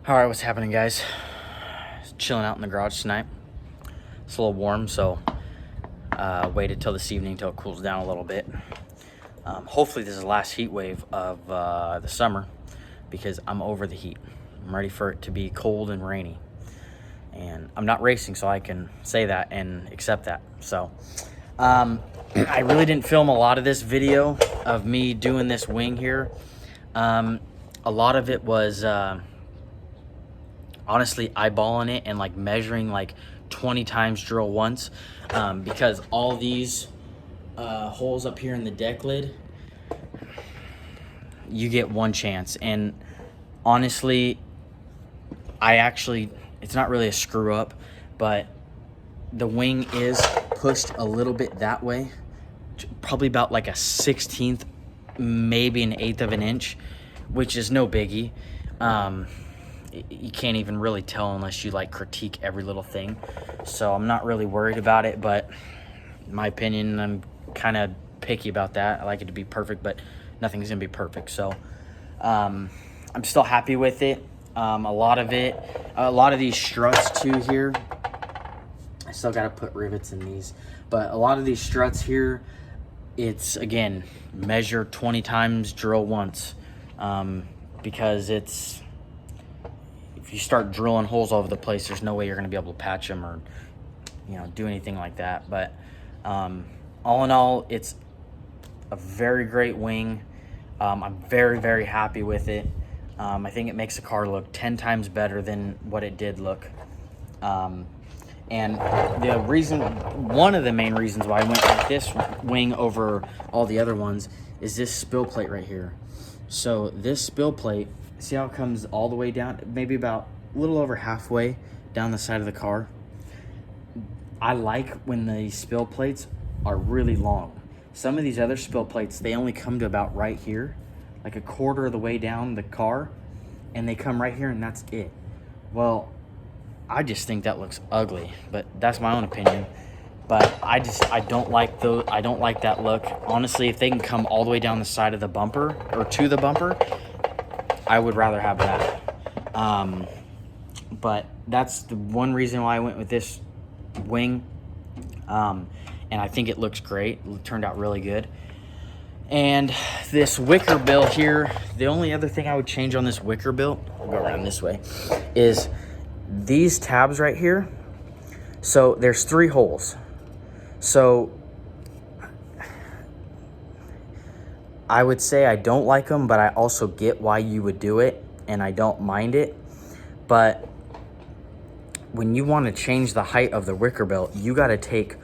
All right, what's happening, guys? Just chilling out in the garage tonight. It's a little warm, so waited till this evening till it cools down a little bit. Hopefully this is the last heat wave of the summer, because I'm over the heat. I'm ready for it to be cold and rainy. And I'm not racing, so I can say that and accept that. So I really didn't film a lot of this video of me doing this wing here. A lot of it was honestly eyeballing it and like measuring like 20 times drill once, because all these holes up here in the deck lid, you get one chance. And honestly, it's not really a screw up, but the wing is pushed a little bit that way, probably about like a 1/16, maybe an 1/8 of an inch, which is no biggie. You can't even really tell unless you like critique every little thing. So I'm not really worried about it, but in my opinion, I'm kind of picky about that. I like it to be perfect, but nothing's gonna be perfect. So I'm still happy with it. A lot of these struts too here, I still gotta put rivets in these, but a lot of these struts here, it's again, measure 20 times, drill once, because if you start drilling holes all over the place, there's no way you're going to be able to patch them or, do anything like that. But all in all, it's a very great wing. I'm very, very happy with it. I think it makes the car look 10 times better than what it did look. And one of the main reasons why I went with this wing over all the other ones is this spill plate right here. So this spill plate, see how it comes all the way down, maybe about a little over halfway down the side of the car? I like when the spill plates are really long. Some of these other spill plates, they only come to about right here, like a quarter of the way down the car, and they come right here and that's it. Well, I just think that looks ugly, but that's my own opinion. But I don't like that look. Honestly, if they can come all the way down the side of the bumper or to the bumper, I would rather have that. But that's the one reason why I went with this wing. And I think it looks great. It turned out really good. And this wicker bill here, the only other thing I would change on this wicker bill, I'll go around this way, is these tabs right here. So there's 3 holes. So I would say I don't like them, but I also get why you would do it, and I don't mind it. But when you want to change the height of the wicker bill, you got to take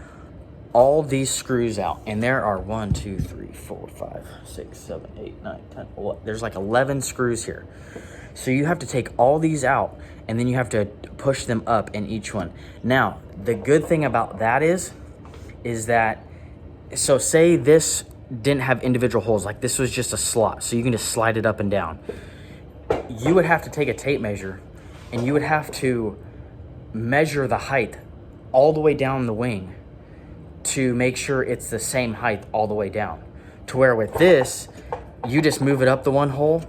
all these screws out, and there are 1, 2, 3, 4, 5, 6, 7, 8, 9, 10, 11. There's like 11 screws here. So you have to take all these out, and then you have to push them up in each one. Now, the good thing about that is that, so say this didn't have individual holes, like this was just a slot, so you can just slide it up and down. You would have to take a tape measure, and you would have to measure the height all the way down the wing to make sure it's the same height all the way down. To where with this, you just move it up the one hole,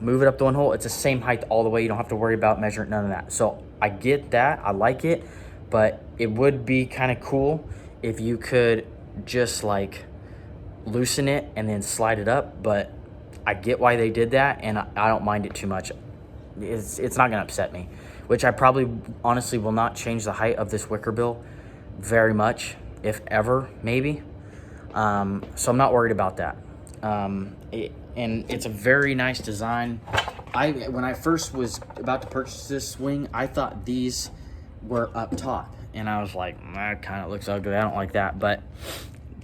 it's the same height all the way. You don't have to worry about measuring, none of that. So I get that, I like it, but it would be kind of cool if you could just like loosen it and then slide it up. But I get why they did that, and I don't mind it too much. It's not gonna upset me, which I probably honestly will not change the height of this wicker bill very much, if ever, maybe. So I'm not worried about that. And it's a very nice design. When I first was about to purchase this wing, I thought these were up top, and I was like, that kind of looks ugly, I don't like that. But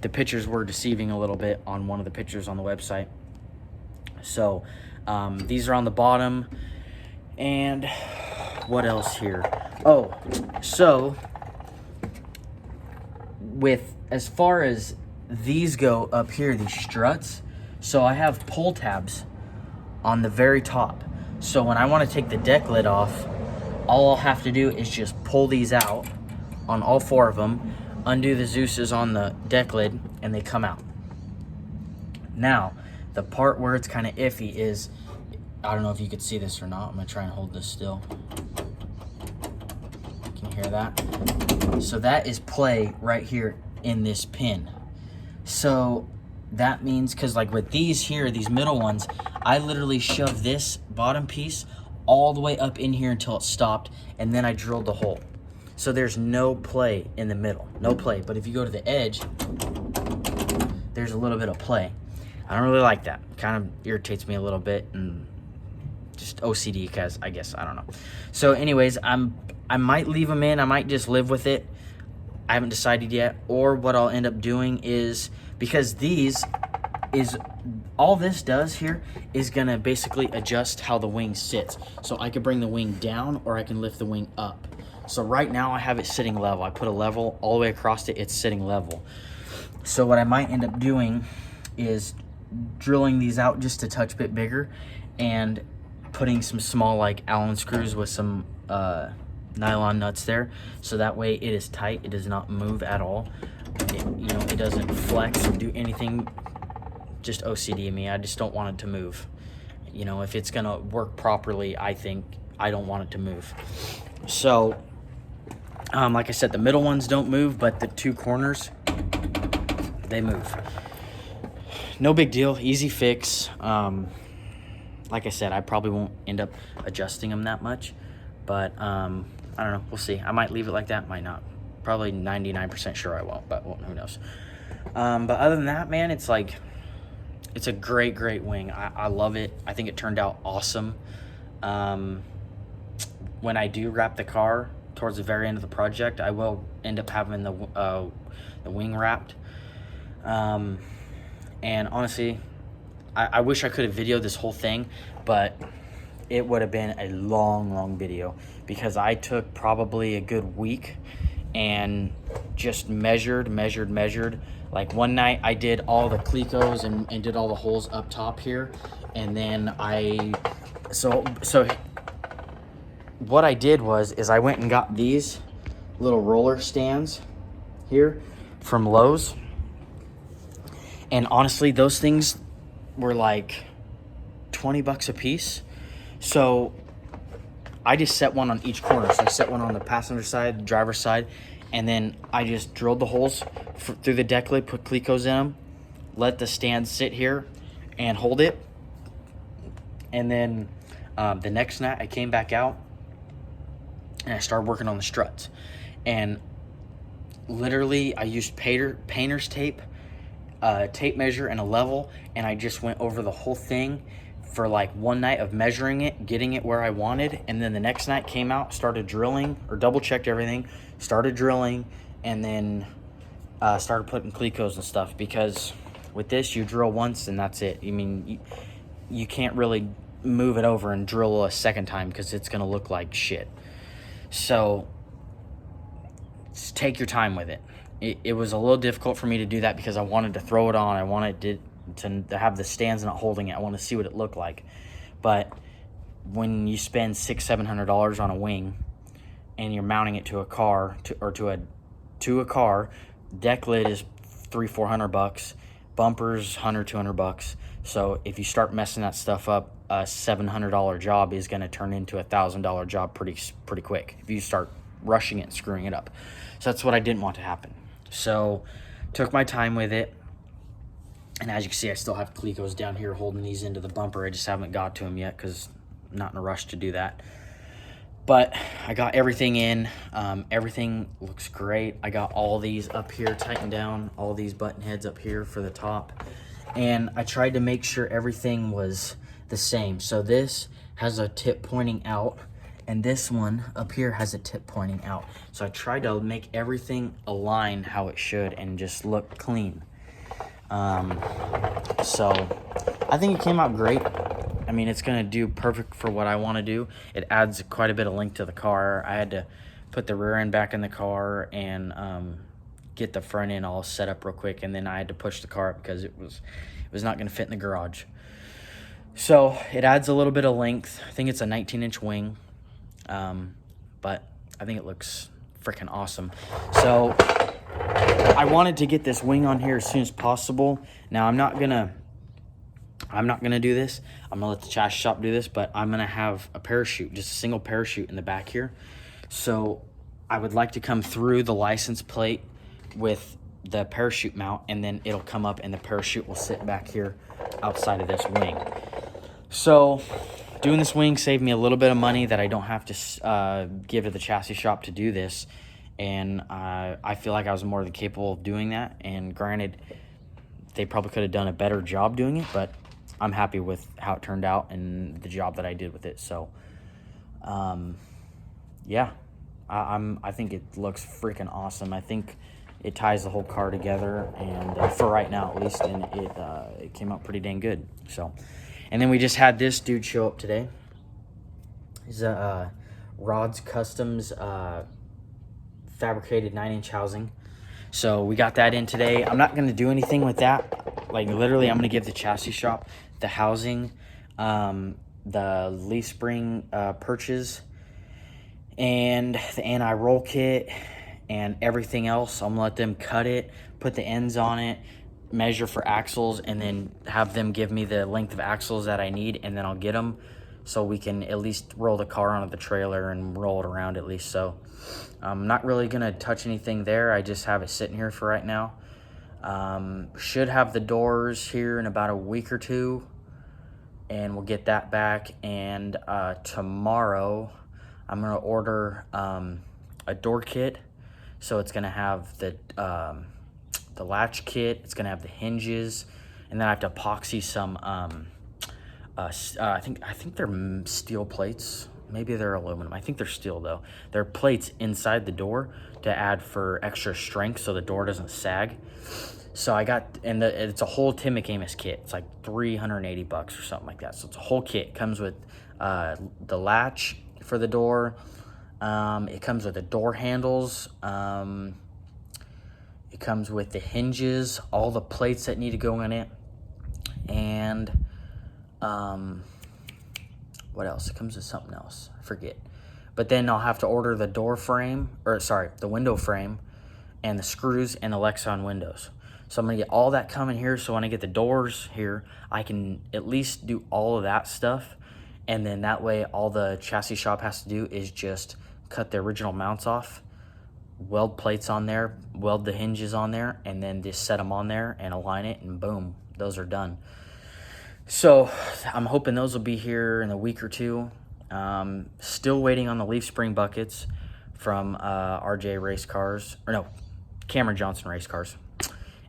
the pictures were deceiving a little bit on one of the pictures on the website. So these are on the bottom. And what else here? Oh, so as far as these go up here, these struts, so I have pull tabs on the very top. So when I want to take the deck lid off, all I'll have to do is just pull these out on all 4 of them, undo the Zeus's on the deck lid, and they come out. Now, the part where it's kind of iffy is, I don't know if you could see this or not. I'm gonna try and hold this still. can hear that. So that is play right here in this pin. So that means, because like with these here, these middle ones, I literally shoved this bottom piece all the way up in here until it stopped, and then I drilled the hole. So there's no play in the middle, no play. But if you go to the edge, there's a little bit of play. I don't really like that. It kind of irritates me a little bit, and just OCD, because I guess, I don't know. So anyways, I might leave them in. I might just live with it. I haven't decided yet. Or what I'll end up doing is, because all this does here is gonna basically adjust how the wing sits. So I could bring the wing down, or I can lift the wing up. So right now I have it sitting level. I put a level all the way across it, it's sitting level. So what I might end up doing is drilling these out just a touch bit bigger, and putting some small like Allen screws with some nylon nuts there, so that way it is tight, it does not move at all. It doesn't flex or do anything. Just OCD me, I just don't want it to move. If it's gonna work properly, I don't want it to move. So like I said, the middle ones don't move, but the two corners, they move. No big deal, easy fix. Like I said, I probably won't end up adjusting them that much, but I don't know, we'll see. I might leave it like that, might not. Probably 99% sure I won't, but who knows. But other than that, man, it's a great wing. I love it. I think it turned out awesome. When I do wrap the car towards the very end of the project, I will end up having the wing wrapped. And honestly, I wish I could have videoed this whole thing, but it would have been a long video, because I took probably a good week and just measured. Like one night I did all the clecos and did all the holes up top here, and then so what I did is I went and got these little roller stands here from Lowe's, and honestly those things were like 20 bucks a piece. So I just set one on each corner. So I set one on the passenger side, the driver's side, and then I just drilled the holes through the deck lid, put clecos in them, let the stand sit here and hold it. And then the next night I came back out and I started working on the struts. And literally I used painter's tape, tape measure, and a level, and I just went over the whole thing for like one night of measuring it, getting it where I wanted. And then the next night came out, started drilling, or double checked everything, started drilling, and then started putting clecos and stuff, because with this you drill once and that's it. You can't really move it over and drill a second time, because it's gonna look like shit. So just take your time with it. It was a little difficult for me to do that, because I wanted to throw it on. I wanted to have the stands not holding it. I want to see what it looked like. But when you spend $600-700 on a wing, and you're mounting it to a car, to a car, deck lid is $300-400 bucks, bumpers $100-200 bucks. So if you start messing that stuff up, a $700 job is going to turn into a $1,000 job pretty quick if you start rushing it and screwing it up. So that's what I didn't want to happen. So took my time with it, and as you can see, I still have clecos down here holding these into the bumper. I just haven't got to them yet, because I'm not in a rush to do that. But I got everything in. Everything looks great. I got all these up here tightened down, all these button heads up here for the top, and I tried to make sure everything was the same. So this has a tip pointing out, and this one up here has a tip pointing out. So I tried to make everything align how it should and just look clean. So I think it came out great. It's gonna do perfect for what I want to do. It adds quite a bit of length to the car. I had to put the rear end back in the car and get the front end all set up real quick, and then I had to push the car up because it was not gonna fit in the garage. So it adds a little bit of length. I think it's a 19-inch wing. But I think it looks freaking awesome. So I wanted to get this wing on here as soon as possible. Now I'm not gonna do this. I'm gonna let the chassis shop do this, but I'm gonna have a parachute, just a single parachute in the back here. So I would like to come through the license plate with the parachute mount, and then it'll come up and the parachute will sit back here outside of this wing. So doing this wing saved me a little bit of money that I don't have to give to the chassis shop to do this. And I feel like I was more than capable of doing that. And granted, they probably could have done a better job doing it, but I'm happy with how it turned out and the job that I did with it. So, yeah, I think it looks freaking awesome. I think it ties the whole car together, and for right now at least, and it came out pretty dang good. So, and then we just had this dude show up today. He's a Rod's Customs fabricated 9-inch housing. So we got that in today. I'm not going to do anything with that. Like literally, I'm going to give the chassis shop the housing, the leaf spring perches, and the anti-roll kit, and everything else. I'm going to let them cut it, put the ends on it, measure for axles, and then have them give me the length of axles that I need, and then I'll get them so we can at least roll the car onto the trailer and roll it around at least. So I'm not really going to touch anything there. I just have it sitting here for right now. Should have the doors here in about a week or two, and we'll get that back. And tomorrow I'm going to order a door kit. So it's going to have the latch kit, it's going to have the hinges, and then I have to epoxy some I think they're steel plates. Maybe they're aluminum. I think they're steel though. They're plates inside the door to add for extra strength so the door doesn't sag. So I got, and it's a whole Tim McAmis kit. It's like $380 or something like that. So it's a whole kit. It comes with the latch for the door. It comes with the door handles. It comes with the hinges, all the plates that need to go in it, and what else? It comes with something else. I forget. But then I'll have to order the door frame, or sorry, the window frame, and the screws and the Lexan windows. So I'm going to get all that coming here, so when I get the doors here, I can at least do all of that stuff. And then that way, all the chassis shop has to do is just cut the original mounts off, weld plates on there, weld the hinges on there, and then just set them on there and align it, and boom, those are done. So I'm hoping those will be here in a week or two. Still waiting on the leaf spring buckets from RJ Race Cars, or no, Cameron Johnson Race Cars.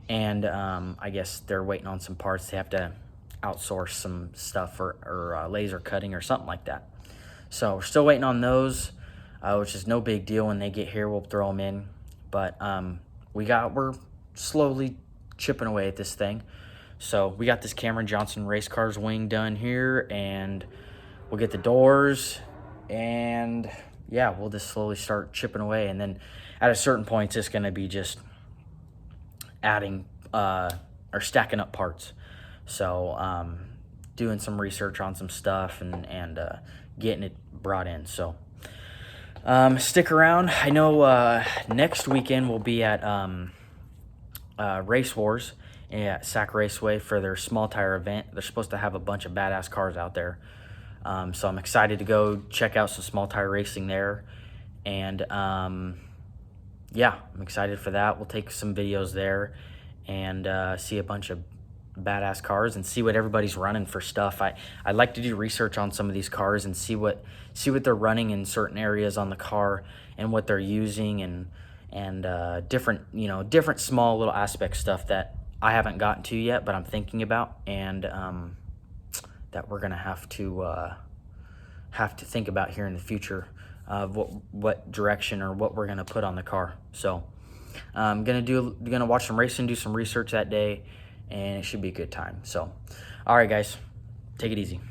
And I guess they're waiting on some parts. They have to outsource some stuff or laser cutting or something like that. So we're still waiting on those, which is no big deal. When they get here, we'll throw them in. But we're slowly chipping away at this thing. So we got this Cameron Johnson Race Cars wing done here, and we'll get the doors, and yeah, we'll just slowly start chipping away. And then at a certain point, it's just going to be just adding or stacking up parts. So doing some research on some stuff and getting it brought in. So stick around. I know next weekend we'll be at Race Wars at Sac Raceway for their small tire event. They're supposed to have a bunch of badass cars out there. So I'm excited to go check out some small tire racing there. And yeah, I'm excited for that. We'll take some videos there and see a bunch of badass cars and see what everybody's running for stuff. I'd like to do research on some of these cars and see what they're running in certain areas on the car and what they're using, and different small little aspect stuff that I haven't gotten to yet, but I'm thinking about, and that we're gonna have to think about here in the future of what direction or what we're gonna put on the car. So I'm gonna watch some racing, do some research that day, and it should be a good time. So all right guys, take it easy.